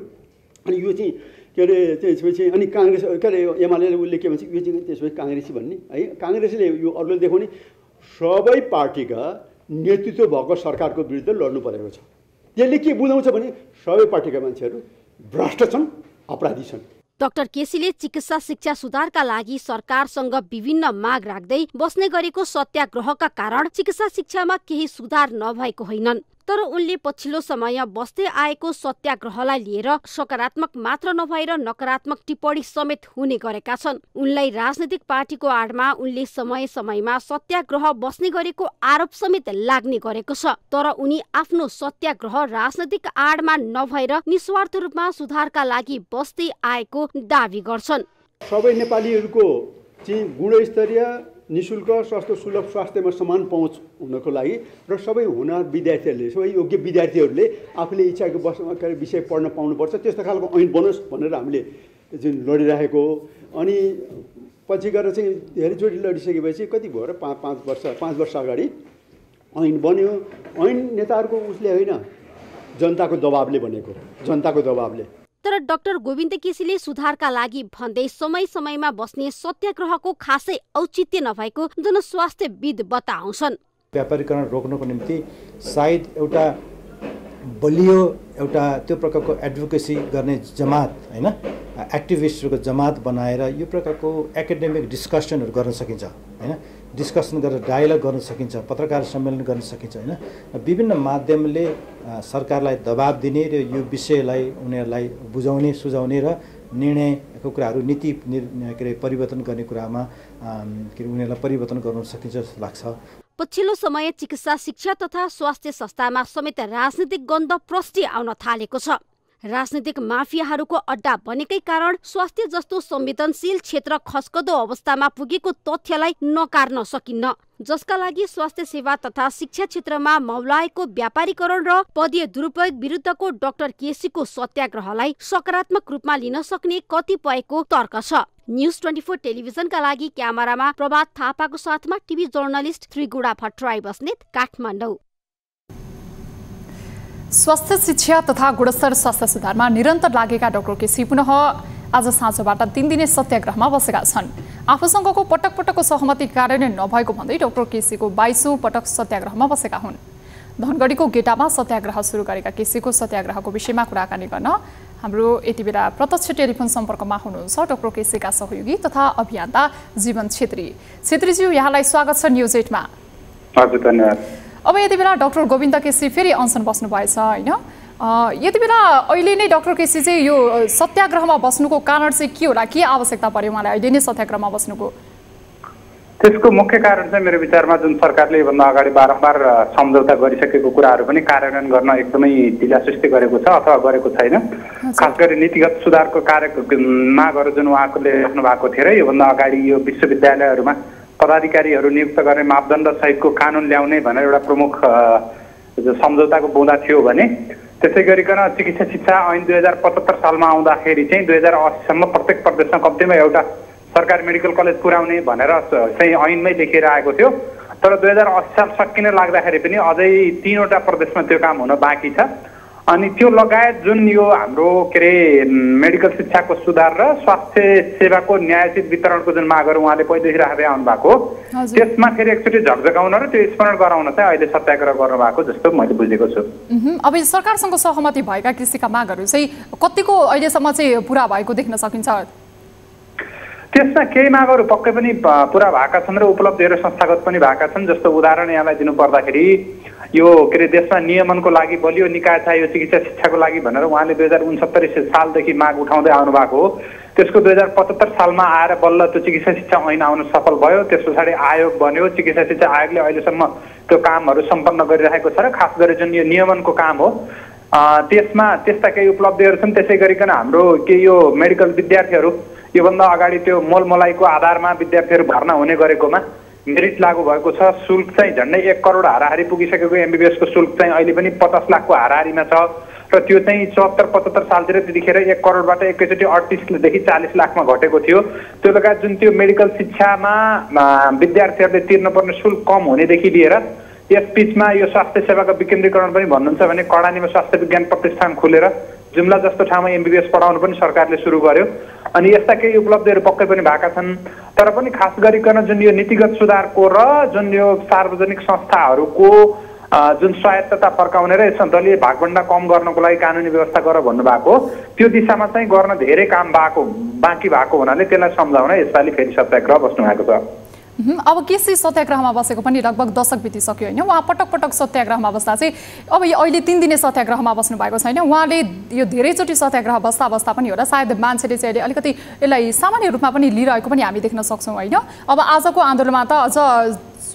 अनि यो चाहिँ के अरे त्यसपछि अनि कांग्रेस के अरे एमाले उसले के भन्छ, यो चाहिँ त्यसपछि कांग्रेसी भन्ने है। कांग्रेसले यो अरूले देखाउने सबै पार्टीका नेतृत्व भएको सरकारको विरुद्ध लड्नु परेको छ। त्यसले के बुझाउँछ भने सबै पार्टीका मान्छेहरू भ्रष्ट छन्, अपराधी छन्। डाक्टर केसीले चिकित्सा शिक्षा सुधारका लागि सरकारसँग विभिन्न माग राख्दै बस्ने गरेको सत्याग्रहका कारण चिकित्सा शिक्षामा केही सुधार नभएको होइनन्। तर उनले पछिल्लो समय बस्दै आएको सत्याग्रहलाई लिएर सकारात्मक मात्र नभएर नकारात्मक टिप्पणी समेत हुने गरेका छन्। उनलाई राजनीतिक पार्टीको आडमा उनले समय समयमा सत्याग्रह बस्ने गरेको आरोप समेत लाग्ने गरेको छ। तर उनी आफ्नो सत्याग्रह राजनीतिक आडमा नभएर निस्वार्थ रूपमा सुधारका लागि बस्दै आएको दावी गर्छन्। सबै नेपालीहरूको चाहिँ गुणस्तरीय निशुल्क स्वास्थ्य सुलभ स्वास्थ्यमा समान पहुँच हुनको लागि र सबै हुनर विद्यार्थीहरूले, सबै योग्य विद्यार्थीहरूले आफूले इच्छाको विषय पढ्न पाउनुपर्छ, त्यस्तो खालको ऐन बनोस् भनेर हामीले जुन लडिरहेको। अनि पछि गएर चाहिँ धेरैचोटि लडिसकेपछि कति भयो र 5 वर्ष अगाडि ऐन बन्यो। ऐन नेताहरूको उसले होइन, जनताको दबावले बनेको, जनताको दबावले। तर डाक्टर गोविन्द केसीले सुधारका लागि भन्दै समय समयमा बस्ने सत्याग्रहको खासै औचित्य नभएको जनस्वास्थ्यविद बताउँछन्। व्यापारीकरण रोक्नको निम्ति सायद एउटा बलियो एउटा त्यो प्रकारको एडभोकेसी गर्ने जमात होइन, एक्टिभिस्टहरूको जमात बनाएर यो प्रकारको एकाडेमिक डिस्कसनहरू गर्न सकिन्छ होइन, डिस्कसन गरेर डायलग गर्न सकिन्छ, पत्रकार सम्मेलन गर्न सकिन्छ होइन। विभिन्न माध्यमले सरकारलाई दबाब दिने र यो विषयलाई उनीहरूलाई बुझाउने, सुझाउने र निर्णयको कुराहरू, नीति के अरे परिवर्तन गर्ने कुरामा के अरे उनीहरूलाई परिवर्तन गर्न सकिन्छ जस्तो लाग्छ। पछिल्लो समय चिकित्सा शिक्षा तथा स्वास्थ्य संस्थामा समेत राजनीतिक गन्ध प्रष्टि आउन थालेको छ। राजनीतिक माफियाहरूको अड्डा बनेकै कारण स्वास्थ्य जस्तो संवेदनशील क्षेत्र खस्कदो अवस्थामा पुगेको तथ्यलाई नकार्न सकिन्न, जसका लागि स्वास्थ्य सेवा तथा शिक्षा क्षेत्रमा मौलाएको व्यापारीकरण र पदीय दुरुपयोग विरुद्धको डाक्टर केसीको सत्याग्रहलाई सकारात्मक रूपमा लिन सक्ने कतिपयको तर्क छ। न्यूज 24 टेलिभिजनका लागि क्यामेरामा प्रभात थापाको साथमा टिभी जर्नलिस्ट त्रिगुडा भट्टराई बस्नेत, काठमाडौँ। स्वास्थ्य शिक्षा तथा गुणस्तर स्वास्थ्य सुधारमा निरन्तर लागेका डाक्टर केसी पुनः आज साँझबाट 3 दिने सत्याग्रहमा बसेका छन्। आफूसँगको पटक पटकको सहमति कार्यान्वयन नभएको भन्दै डाक्टर केसीको 22औं पटक सत्याग्रहमा बसेका हुन्। धनगढीको गेटामा सत्याग्रह सुरु गरेका केसीको सत्याग्रहको विषयमा कुराकानी गर्न हाम्रो यति बेला प्रत्यक्ष टेलिफोन सम्पर्कमा हुनुहुन्छ डाक्टर केसीका सहयोगी तथा अभियन्ता जीवन छेत्री। छेत्रीज्यू, यहाँलाई स्वागत छ न्यूज 8 मा। हजुर, धन्यवाद। अब यति बेला डाक्टर गोविन्द केसी फेरि अनसन बस्नु भएछ होइन, यति बेला अहिले नै डाक्टर केसी चाहिँ यो सत्याग्रहमा बस्नुको कारण चाहिँ के होला, के आवश्यकता पर्यो उहाँलाई अहिले नै सत्याग्रहमा बस्नुको? त्यसको मुख्य कारण चाहिँ मेरो विचारमा जुन सरकारले योभन्दा अगाडि बारम्बार सम्झौता गरिसकेको कुराहरू पनि कार्यान्वयन गर्न एकदमै ढिलासुस्ती गरेको छ अथवा गरेको छैन। खास गरी नीतिगत सुधारको मागहरू जुन उहाँले राख्नु भएको थियो र योभन्दा अगाडि यो विश्वविद्यालयहरूमा पदाधिकारीहरू नियुक्त गर्ने मापदण्ड सहितको कानुन ल्याउने भनेर एउटा प्रमुख सम्झौताको बुँदा थियो भने, त्यसै गरिकन चिकित्सा शिक्षा ऐन 2075 सालमा आउँदाखेरि चाहिँ 2080 सम्म प्रत्येक प्रदेशमा कम्तीमा एउटा सरकारी मेडिकल कलेज पुर्याउने भनेर चाहिँ ऐनमै लेखिएर आएको थियो। तर 2080 साल सकिन लाग्दाखेरि पनि अझै 3वटा प्रदेशमा त्यो काम हुन बाँकी छ। अनि त्यो लगायत जुन यो हाम्रो के अरे मेडिकल शिक्षाको सुधार र स्वास्थ्य सेवाको न्यायोचित वितरणको जुन मागहरू उहाँले पहिलेदेखि राख्दै आउनु भएको, त्यसमा फेरि एकचोटि झकझकाउन र त्यो स्मरण गराउन चाहिँ अहिले सत्याग्रह गर्नु भएको जस्तो मैले बुझेको छु। अब सरकारसँग सहमति भएका कृषिका मागहरू चाहिँ कतिको अहिलेसम्म चाहिँ पुरा भएको देख्न सकिन्छ? त्यसमा केही मागहरू पक्कै पनि पुरा भएका छन् र उपलब्धिहरू संस्थागत पनि भएका छन्। जस्तो उदाहरण यहाँलाई दिनु पर्दाखेरि यो के अरे देशमा नियमनको लागि बलियो निकाय चाहियो चिकित्सा शिक्षाको लागि भनेर उहाँले 2069 सालदेखि माग उठाउँदै आउनु भएको हो। त्यसको 2075 सालमा आएर बल्ल त्यो चिकित्सा शिक्षा ऐन आउन सफल भयो। त्यस पछाडि आयोग बन्यो। चिकित्सा शिक्षा आयोगले अहिलेसम्म त्यो कामहरू सम्पन्न गरिरहेको छ र खास गरी जुन यो नियमनको काम हो त्यसमा त्यस्ता केही उपलब्धिहरू छन्। त्यसै गरिकन हाम्रो के यो मेडिकल विद्यार्थीहरू योभन्दा अगाडि त्यो मोलमलाइको आधारमा विद्यार्थीहरू भर्ना हुने गरेकोमा मेरिट लागू भएको छ। शुल्क चाहिँ झन्डै 1 करोड हाराहारी पुगिसकेको एमबीबीएसको शुल्क चाहिँ अहिले पनि 50 लाखको हाराहारीमा छ र त्यो चाहिँ 74-75 सालतिर त्यतिखेर 1 करोडबाट एकैचोटि 38देखि 40 लाखमा घटेको थियो। त्यो लगायत जुन त्यो मेडिकल शिक्षामा विद्यार्थीहरूले तिर्नुपर्ने शुल्क कम हुनेदेखि लिएर यस बीचमा यो स्वास्थ्य सेवाको विकेन्द्रीकरण पनि भन्नुहुन्छ भने कडानीमा स्वास्थ्य विज्ञान प्रतिष्ठान खुलेर जुम्ला जस्तो ठाउँमा एमबीबीएस पढाउनु पनि सरकारले सुरु गर्यो। अनि यस्ता केही उपलब्धिहरू पक्कै पनि भएका छन्। तर पनि खास गरिकन जुन यो नीतिगत सुधारको र जुन यो सार्वजनिक संस्थाहरूको जुन स्वायत्तता फर्काउने र यसमा दलीय भागभण्डा कम गर्नको लागि कानुनी व्यवस्था गर भन्नुभएको, त्यो दिशामा चाहिँ गर्न धेरै काम बाँकी भएको हुनाले त्यसलाई सम्झाउन यसपालि फेरि सत्याग्रह बस्नु भएको छ। अब केसी सत्याग्रहमा बसेको पनि लगभग दशक बितिसक्यो होइन, उहाँ पटक पटक सत्याग्रहमा बस्दा चाहिँ अब यो अहिले 3 दिने सत्याग्रहमा बस्नु भएको छैन। उहाँले यो धेरैचोटि सत्याग्रह बस्दा पनि होला, सायद मान्छेले चाहिँ अहिले अलिकति यसलाई सामान्य रूपमा पनि लिइरहेको पनि हामी देख्न सक्छौँ होइन। अब आजको आन्दोलनमा त अझ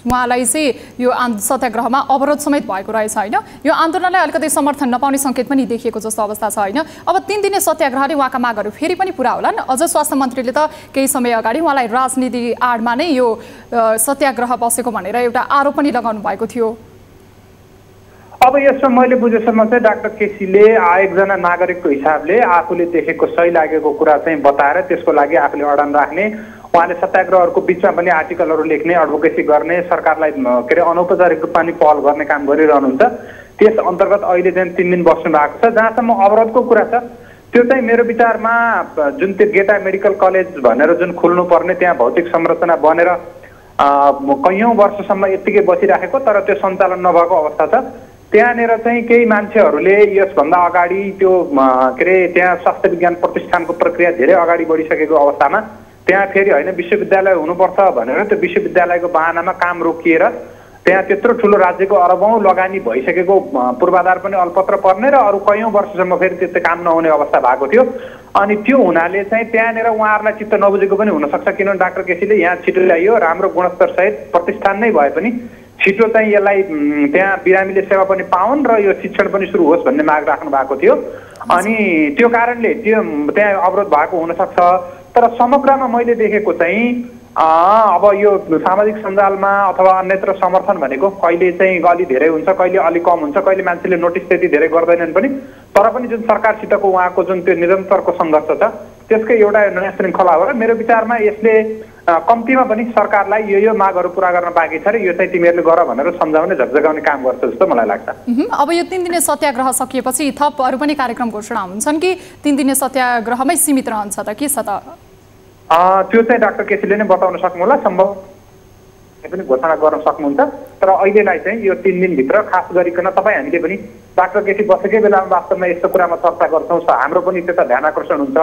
उहाँलाई चाहिँ यो सत्याग्रहमा अवरोध समेत भएको रहेछ होइन। यो आन्दोलनलाई अलिकति समर्थन नपाउने सङ्केत पनि देखिएको जस्तो अवस्था छ होइन। अब 3 दिने सत्याग्रहले उहाँका मागहरू फेरि पनि पुरा होलान्। अझ स्वास्थ्य मन्त्रीले त केही समय अगाडि उहाँलाई राजनीति आडमा नै यो सत्याग्रह बसेको भनेर एउटा आरोप पनि लगाउनु भएको थियो। अब यसमा मैले बुझेसम्म चाहिँ डाक्टर केसीले एकजना नागरिकको हिसाबले आफूले देखेको सही लागेको कुरा चाहिँ बताएर त्यसको लागि आफूले अडान राख्ने, उहाँले सत्याग्रहहरूको बिचमा पनि आर्टिकलहरू लेख्ने, एडभोकेसी गर्ने, सरकारलाई के अरे अनौपचारिक रूपमा पनि पहल गर्ने काम गरिरहनुहुन्छ। त्यस अन्तर्गत अहिले चाहिँ 3 दिन बस्नु भएको छ। जहाँसम्म अवरोधको कुरा छ त्यो चाहिँ मेरो विचारमा जुन त्यो गेटा मेडिकल कलेज भनेर जुन खुल्नुपर्ने त्यहाँ भौतिक संरचना बनेर कैयौँ वर्षसम्म यत्तिकै बसिराखेको तर त्यो सञ्चालन नभएको अवस्था छ। त्यहाँनिर चाहिँ केही मान्छेहरूले यसभन्दा अगाडि त्यो के अरे त्यहाँ स्वास्थ्य विज्ञान प्रतिष्ठानको प्रक्रिया धेरै अगाडि बढिसकेको अवस्थामा त्यहाँ फेरि होइन विश्वविद्यालय हुनुपर्छ भनेर त्यो विश्वविद्यालयको बहानामा काम रोकिएर त्यहाँ त्यत्रो ठुलो राज्यको अरबौँ लगानी भइसकेको पूर्वाधार पनि अल्पत्र पर्ने र अरू कैयौँ वर्षसम्म फेरि त्यस्तै काम नहुने अवस्था भएको थियो। अनि त्यो हुनाले चाहिँ त्यहाँनिर उहाँहरूलाई चित्त नबुझेको पनि हुनसक्छ, किनभने डाक्टर केसीले यहाँ छिटो ल्याइयो, राम्रो गुणस्तरसहित प्रतिष्ठान नै भए पनि छिटो चाहिँ यसलाई त्यहाँ बिरामीले सेवा पनि पाउन् र यो शिक्षण पनि सुरु होस् भन्ने माग राख्नु भएको थियो। अनि त्यो कारणले त्यो त्यहाँ अवरोध भएको हुनसक्छ। तर समग्रमा मैले देखेको चाहिँ अब यो सामाजिक सञ्जालमा अथवा अन्यत्र समर्थन भनेको कहिले चाहिँ अलि धेरै हुन्छ, कहिले अलि कम हुन्छ, कहिले मान्छेले नोटिस त्यति धेरै गर्दैनन् पनि, तर पनि जुन सरकारसितको उहाँको जुन त्यो निरन्तरको सङ्घर्ष छ त्यसकै एउटा नयाँ श्रृङ्खला हो र मेरो विचारमा यसले कम्तीमा पनि सरकारलाई यो मागहरू पुरा गर्न बाँकी छ र यो चाहिँ तिमीहरूले गर भनेर सम्झाउने झकझगाउने काम गर्छ जस्तो मलाई लाग्छ। अब यो 3 दिने सत्याग्रह सकिएपछि थप अरू पनि कार्यक्रम घोषणा हुन्छन् कि 3 दिने सत्याग्रहमै सीमित रहन्छ त के छ त? त्यो चाहिँ डाक्टर केसीले नै बताउन सक्नुहोला, सम्भव पनि घोषणा गर्न सक्नुहुन्छ। तर अहिलेलाई चाहिँ यो 3 दिनभित्र खास गरिकन तपाईँ हामीले पनि डाक्टर केसी बसेकै बेलामा वास्तवमा यस्तो कुरामा चर्चा गर्छौँ, हाम्रो पनि त्यता ध्यान आकर्षण हुन्छ।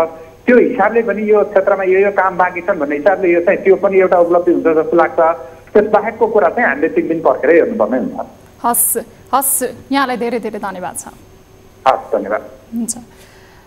त्यो हिसाबले पनि यो क्षेत्रमा यो काम बाँकी छन् भन्ने हिसाबले यो चाहिँ त्यो पनि एउटा उपलब्धि हुन्छ जस्तो लाग्छ। त्यस बाहेकको कुरा चाहिँ हामीले 3 दिन पर्खेरै हेर्नुपर्ने हुन्छ। हस् यहाँलाई धेरै धेरै धन्यवाद छ। हस् धन्यवाद। हुन्छ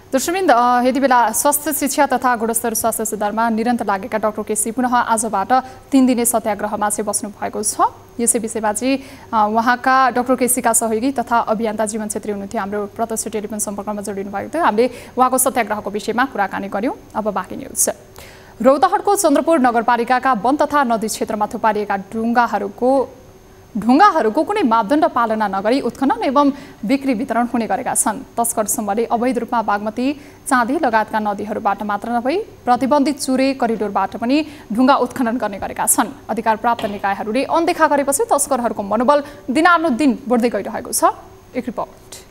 दर्शकवृन्द, यति बेला स्वास्थ्य शिक्षा तथा गुणस्तर स्वास्थ्य सुधारमा निरन्तर लागेका डाक्टर केसी पुनः आजबाट 3 दिने सत्याग्रहमा चाहिँ बस्नु भएको छ। यसै विषयमा चाहिँ उहाँका डाक्टर केसीका सहयोगी तथा अभियन्ता जीवन छेत्री हुनुहुन्थ्यो, हाम्रो प्रत्यक्ष टेलिफोन सम्पर्कमा जोडिनु भएको थियो। हामीले उहाँको सत्याग्रहको विषयमा कुराकानी गऱ्यौँ। अब बाँकी न्युज। रौतहटको चन्द्रपुर नगरपालिकाका वन तथा नदी क्षेत्रमा थुपारिएका ढुङ्गाहरूको कुनै मापदण्ड पालना नगरी उत्खनन एवं बिक्री वितरण हुने गरेका छन्। तस्कर समूहले अवैध रूपमा बागमती, चाँदी लगायतका नदीहरूबाट मात्र नभई प्रतिबन्धित चुरे करिडोरबाट पनि ढुङ्गा उत्खनन गर्ने गरेका छन्। अधिकार प्राप्त निकायहरूले अनदेखा गरेपछि तस्करहरूको मनोबल दिनानुदिन बढ्दै गइरहेको छ। एक रिपोर्ट।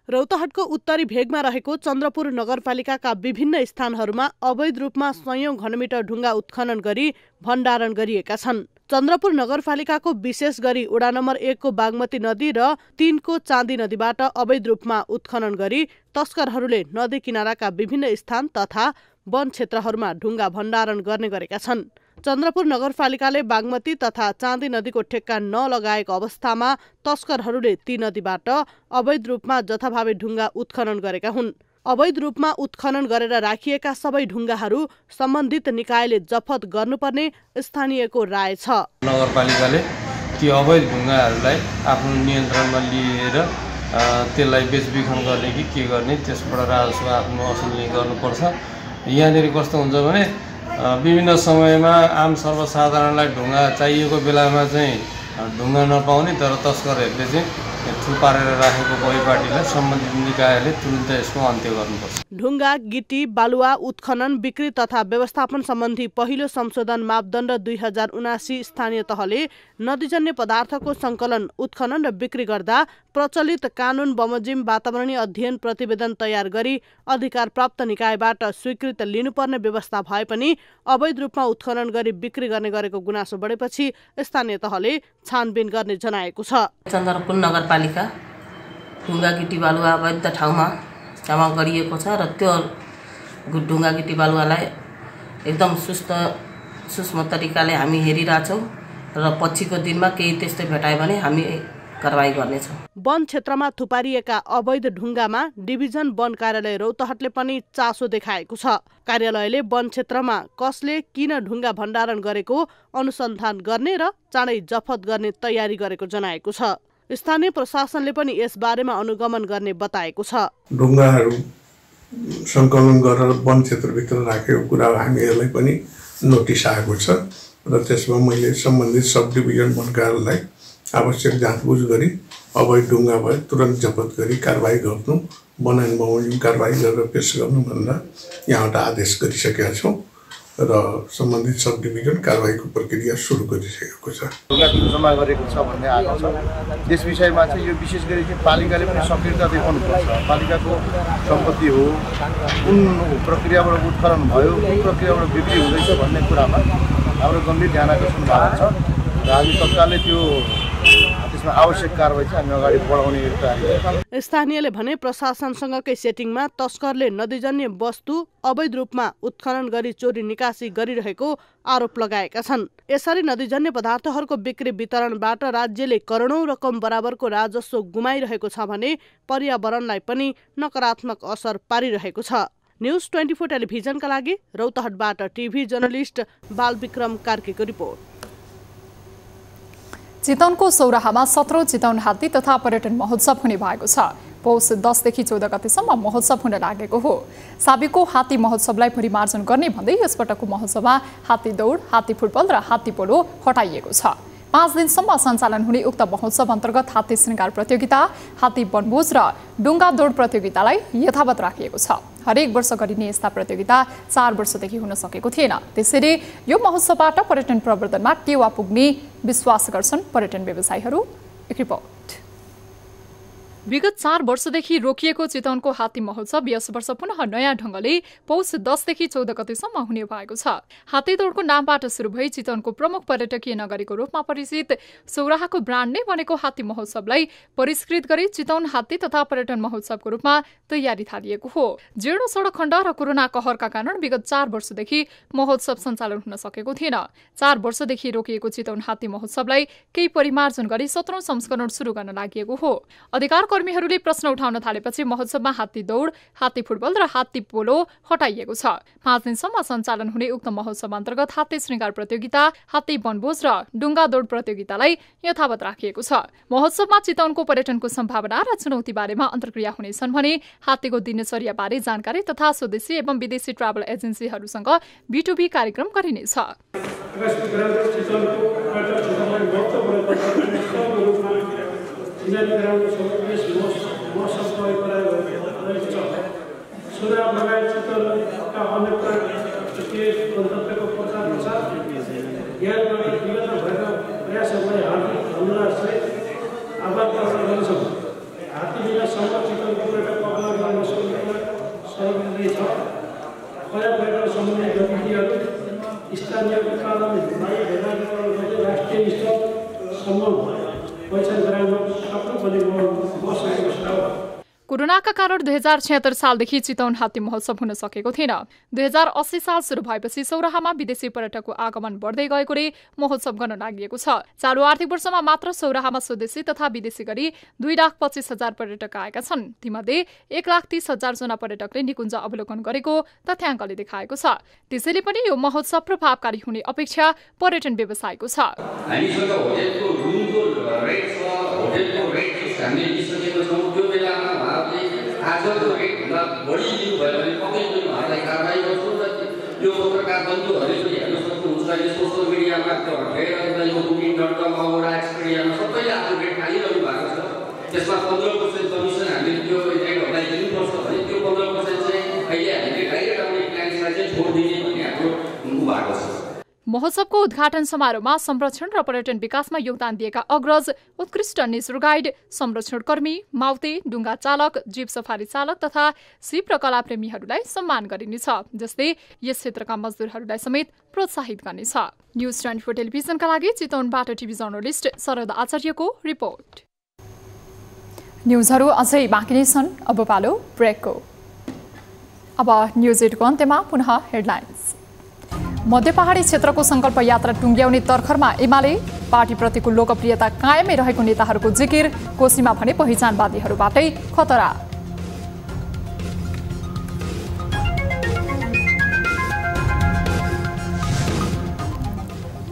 रौतहटको उत्तरी भेगमा रहेको चन्द्रपुर नगरपालिकाका विभिन्न स्थानहरूमा अवैध रूपमा 100औं घनमिटर ढुङ्गा उत्खनन गरी भण्डारण गरिएका छन्। चन्द्रपुर नगरपालिकाको विशेष गरी वडा नम्बर 1 को बागमती नदी र 3 को चाँदी नदीबाट अवैध रूपमा उत्खनन गरी तस्करहरूले नदी किनाराका विभिन्न स्थान तथा वन क्षेत्रहरूमा ढुङ्गा भण्डारण गर्ने गरेका छन्। चन्द्रपुर नगरपालिकाले बागमती तथा चाँदी नदीको ठेक्का नलगाएको अवस्थामा तस्करहरूले ती नदीबाट अवैध रूपमा जथाभावी ढुङ्गा उत्खनन गरेका हुन्। अवैध रूपमा उत्खनन गरेर राखिएका सबै ढुङ्गाहरू सम्बन्धित निकायले जफत गर्नुपर्ने स्थानीयको राय छ। नगरपालिकाले ती अवैध ढुङ्गाहरूलाई आफ्नो नियन्त्रणमा लिएर त्यसलाई बेचबिखन गर्ने कि के गर्ने, त्यसबाट राजस्व आफ्नो असुल्ने गर्नुपर्छ। यहाँनिर कस्तो हुन्छ भने विभिन्न समयमा आम सर्वसाधारणलाई ढुङ्गा चाहिएको बेलामा चाहिँ ढुङ्गा नपाउने, तर तस्करहरूले चाहिँ थुपारेर राखेको परिपाटीलाई सम्बन्धित निकायले तुरुन्तै यसको अन्त्य गर्नुपर्छ। ढुङ्गा, गिटी, बालुवा उत्खनन, बिक्री तथा व्यवस्थापन सम्बन्धी पहिलो संशोधन मापदण्ड 2079 स्थानीय तहले नदीजन्य पदार्थको सङ्कलन, उत्खनन र बिक्री गर्दा प्रचलित कानुन बमोजिम वातावरणीय अध्ययन प्रतिवेदन तयार गरी अधिकार प्राप्त निकायबाट स्वीकृत लिनुपर्ने व्यवस्था भए पनि अवैध रूपमा उत्खनन गरी बिक्री गर्ने गरेको गुनासो बढेपछि स्थानीय तहले छानबिन गर्ने जनाएको छ। चन्द्रपुर नगरपालिका ढुङ्गा, गिटी, बालुवा अवैध ठाउँमा जम्मा गरिएको छ र त्यो ढुङ्गा, गिटी, बालुवालाई एकदम सूक्ष्म तरिकाले हामी हेरिरहेछौँ र पछिको दिनमा केही त्यस्तै भेटायो भने हामी कारबाही गर्नेछौँ। वन क्षेत्रमा थुपारिएका अवैध ढुङ्गामा डिभिजन वन कार्यालय रौतहटले पनि चासो देखाएको छ। कार्यालयले वन क्षेत्रमा कसले किन ढुङ्गा भण्डारण गरेको अनुसन्धान गर्ने र चाँडै जफत गर्ने तयारी गरेको जनाएको छ। स्थानीय प्रशासनले पनि यस बारेमा अनुगमन गर्ने बताएको छ। ढुङ्गाहरू सङ्कलन गरेर वन क्षेत्रभित्र राखेको कुरा हामीहरूलाई पनि नोटिस आएको छ र त्यसमा मैले सम्बन्धित सब डिभिजन वन कार्यालयलाई आवश्यक जाँचबुझ गरी अवैध ढुङ्गा भए तुरन्त जफत गरी कारबाही गर्नु, बनान बमोजिम कारबाही गरेर पेश गर्नु भनेर यहाँबाट आदेश गरिसकेका छौँ र सम्बन्धित सब डिभिजन कारबाहीको प्रक्रिया सुरु गरिसकेको छ। ढुङ्गा किन जम्मा गरेको छ भन्ने आएको छ। त्यस विषयमा चाहिँ यो विशेष गरी चाहिँ पालिकाले पनि सक्रियता देखाउनुपर्छ। पालिकाको सम्पत्ति हो, कुन प्रक्रियाबाट उत्खनन भयो, कुन प्रक्रियाबाट बिक्री हुँदैछ भन्ने कुरामा हाम्रो गम्भीर ध्यान आकर्षण भएको छ र हामी तत्कालै त्यो त्यसमा आवश्यक कारबाही चाहिँ हामी अगाडि बढाउने तयारी। स्थानीयले भने प्रशासनसँगकै सेटिङमा तस्करले नदीजन्य वस्तु अवैध रूपमा उत्खनन गरी चोरी निकासी गरिरहेको आरोप लगाएका छन्। यसरी नदीजन्य पदार्थहरूको बिक्री वितरणबाट राज्यले करोडौं रकम बराबरको राजस्व गुमाइरहेको छ भने पर्यावरणलाई पनि नकारात्मक असर पारिरहेको छ। न्यूज 24 टेलिभिजनका लागि रौतहटबाट टिभी जर्नलिस्ट बालविक्रम कार्कीको रिपोर्ट। चितवनको सौराहामा 17औं चितवन हात्ती तथा पर्यटन महोत्सव हुने भएको छ। पौष 10 देखि 14 गतेसम्म महोत्सव हुन लागेको हो। साबिकको हात्ती महोत्सवलाई परिमार्जन गर्ने भन्दै यसपटकको महोत्सवमा हात्ती दौड, हात्ती फुटबल र हात्ती पोलो हटाइएको छ। 5 दिनसम्म सञ्चालन हुने उक्त महोत्सव अन्तर्गत हात्ती श्रृङ्गार प्रतियोगिता, हात्ती वनभोज र डुङ्गा दौड प्रतियोगितालाई यथावत राखिएको छ। हरेक वर्ष गरिने यस्ता प्रतियोगिता 4 वर्षदेखि हुन सकेको थिएन। त्यसैले यो महोत्सवबाट पर्यटन प्रवर्धनमा टेवा पुग्ने विश्वास गर्छन् पर्यटन व्यवसायीहरू। एक रिपोर्ट। विगत 4 वर्षदेखि रोकिएको चितवनको हात्ती महोत्सव यस वर्ष पुनः नयाँ ढंगले पौष 10 देखि 14 गतेसम्म हुने भएको छ। हात्ती दौडको नामबाट सुरु भई चितवनको प्रमुख पर्यटकीय नगरीको रूपमा परिचित सौराहाको ब्रान्ड नै बनेको हात्ती महोत्सवलाई परिष्कृत गरी चितवन हात्ती तथा पर्यटन महोत्सवको रूपमा तयारी थालिएको हो। जीर्ण सडक खण्ड र कोरोना कहरका कारण विगत 4 वर्षदेखि महोत्सव सञ्चालन हुन सकेको थिएन। 4 वर्षदेखि रोकिएको चितवन हात्ती महोत्सवलाई केही परिमार्जन गरी 17औं संस्करण सुरु गर्न लागि हो। अधिकार कर्मीहरूले प्रश्न उठाउन थालेपछि महोत्सवमा हात्ती दौड, हात्ती फुटबल र हात्ती पोलो हटाइएको छ। 5 दिनसम्म सञ्चालन हुने उक्त महोत्सव अन्तर्गत हात्ती श्रृङ्गार प्रतियोगिता, हात्ती वनभोज र डुङ्गा दौड प्रतियोगितालाई यथावत राखिएको छ। महोत्सवमा चितवनको पर्यटनको सम्भावना र चुनौती बारेमा अन्तर्क्रिया हुनेछन् भने हात्तीको दिनचर्या बारे जानकारी तथा स्वदेशी एवं विदेशी ट्राभल एजेन्सीहरूसँग B2B कार्यक्रम गरिनेछ। कोरोनाका कारण 2076 सालदेखि चितवन हात्ती महोत्सव हुन सकेको थिएन। 2080 साल सुरु भएपछि सौराहामा विदेशी पर्यटकको आगमन बढ्दै गएकोले महोत्सव गर्न लागि छ। चालु आर्थिक वर्षमा मात्र सौराहामा स्वदेशी तथा विदेशी गरी 2,25,000 पर्यटक आएका छन्। तीमध्ये 1,30,000 जना पर्यटकले निकुञ्ज अवलोकन गरेको तथ्याङ्कले देखाएको छ। त्यसैले पनि यो महोत्सव प्रभावकारी हुने अपेक्षा पर्यटन व्यवसायको छ। आजको रेटभन्दा बढी लिनुभयो भने पक्कै पनि उहाँलाई कारबाही गर्छु र यो पत्रकार बन्धुहरूले पनि हेर्न सक्नुहुन्छ। यो सोसियल मिडियामा यो बुकिङ.com, अगोडा, एक्सपिडियामा सबैले आफ्नो रेट हालिरहनु भएको छ। त्यसमा 15% कमिसन हामीले त्यो एजेन्टहरूलाई दिनुपर्छ भने त्यो 15% चाहिँ अहिले हामीले डाइरेक्ट आउने क्लाइन्ट्सलाई चाहिँ छोड दिने भन्ने हाम्रो भएको छ। महोत्सवको उद्घाटन समारोहमा संरक्षण र पर्यटन विकासमा योगदान दिएका अग्रज, उत्कृष्ट नेचर गाइड, संरक्षण कर्मी, माउते, डुङ्गा चालक, जीव सफारी चालक तथा सिप र कला प्रेमीहरूलाई सम्मान गरिनेछ। जस्तै यस क्षेत्रका मजदुरहरूलाई समेत प्रोत्साहित गर्नेछ। न्यूज 24 टेलिभिजनका लागि चितवनबाट टिभी जर्नलिस्ट शरद आचार्यको रिपोर्ट। न्यूजहरू अझै बाँकी नै छन्, अब पालो ब्रेकको। अब न्यूज 8को अन्त्यमा पुनः हेडलाइन्स। मध्य पहाडी क्षेत्रको संकल्प यात्रा टुङ्ग्याउने तर्खरमा एमाले, पार्टीप्रतिको लोकप्रियता कायमै रहेको नेताहरूको जिकिर, कोशीमा भने पहिचानवादीहरूबाटै खतरा।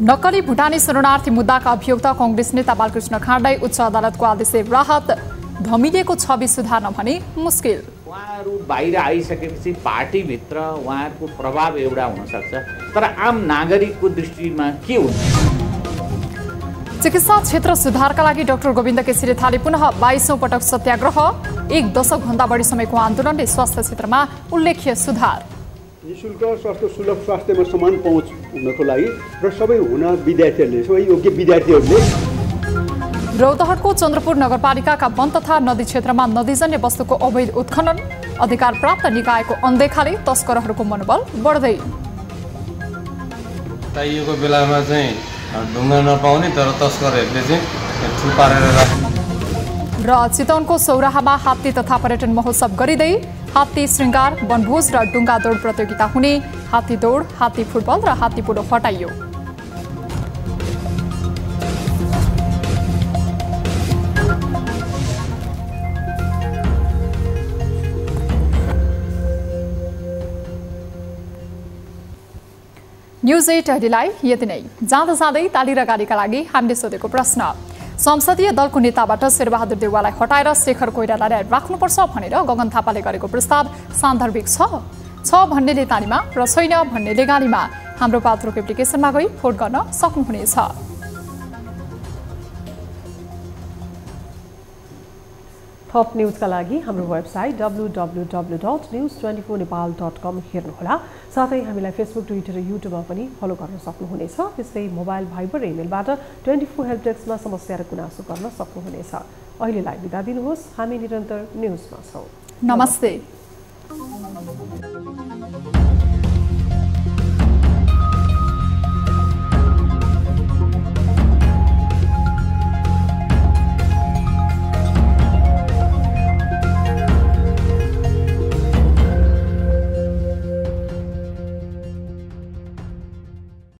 नक्कली भुटानी शरणार्थी मुद्दाका अभियुक्त कांग्रेस नेता बालकृष्ण खाँडलाई उच्च अदालतको आदेशले राहत, धमिलिएको छवि सुधार्न भने मुस्किल। उहाँहरू बाहिर आइसकेपछि पार्टीभित्र उहाँहरूको प्रभाव एउटा हुनसक्छ, तर आम नागरिकको दृष्टिमा के हुन्छ? चिकित्सा क्षेत्र सुधारका लागि डाक्टर गोविन्द केसीले थाले पुनः 22औं पटक सत्याग्रह। 1 दशकभन्दा बढी समयको आन्दोलनले स्वास्थ्य क्षेत्रमा उल्लेख्य सुधार। निःशुल्क सस्तो सुलभ स्वास्थ्यमा समान पहुँच हुनको लागि र सबै विद्यार्थीहरूले सबै योग्य विद्यार्थीहरूले रौतहटको चन्द्रपुर नगरपालिकाका वन तथा नदी क्षेत्रमा नदीजन्य वस्तुको अवैध उत्खनन अधिकार प्राप्त निकायको अनदेखाले तस्करहरूको मनोबल बढ्दै चाहिएको बेलामा चाहिँ ढुङ्गा नपाउने तर तस्करहरूले चाहिँ थुपारेर राख्ने र चितवनको सौराहामा हात्ती तथा पर्यटन महोत्सव गरिँदै हात्ती श्रृङ्गार वनभोज र डुङ्गा दौड प्रतियोगिता हुने हात्ती दौड हात्ती फुटबल र हात्ती पोलो हटाइयो न्यूज 8 अहिलेलाई यति नै जाँदा जाँदै ताली र गालीका लागि हामीले सोधेको प्रश्न संसदीय दलको नेताबाट शेरबहादुर देउवालाई हटाएर शेखर कोइरालालाई राख्नुपर्छ भनेर गगन थापाले गरेको प्रस्ताव सान्दर्भिक छ भन्नेले तालीमा र छैन भन्नेले गालीमा हाम्रो पात्रोको एप्लिकेसनमा गई भोट गर्न सक्नुहुनेछ। थप न्यूजका लागि हाम्रो वेबसाइट www.news24nepal.com हेर्नुहोला। साथै हामीलाई फेसबुक, ट्विटर र युट्युबमा पनि फलो गर्न सक्नुहुनेछ। त्यस्तै मोबाइल, भाइबर र इमेलबाट 24 हेल्प डेस्कमा समस्या र गुनासो गर्न सक्नुहुनेछ। अहिलेलाई बिदा दिनुहोस्। हामी निरन्तर न्यूजमा छौं। नमस्ते।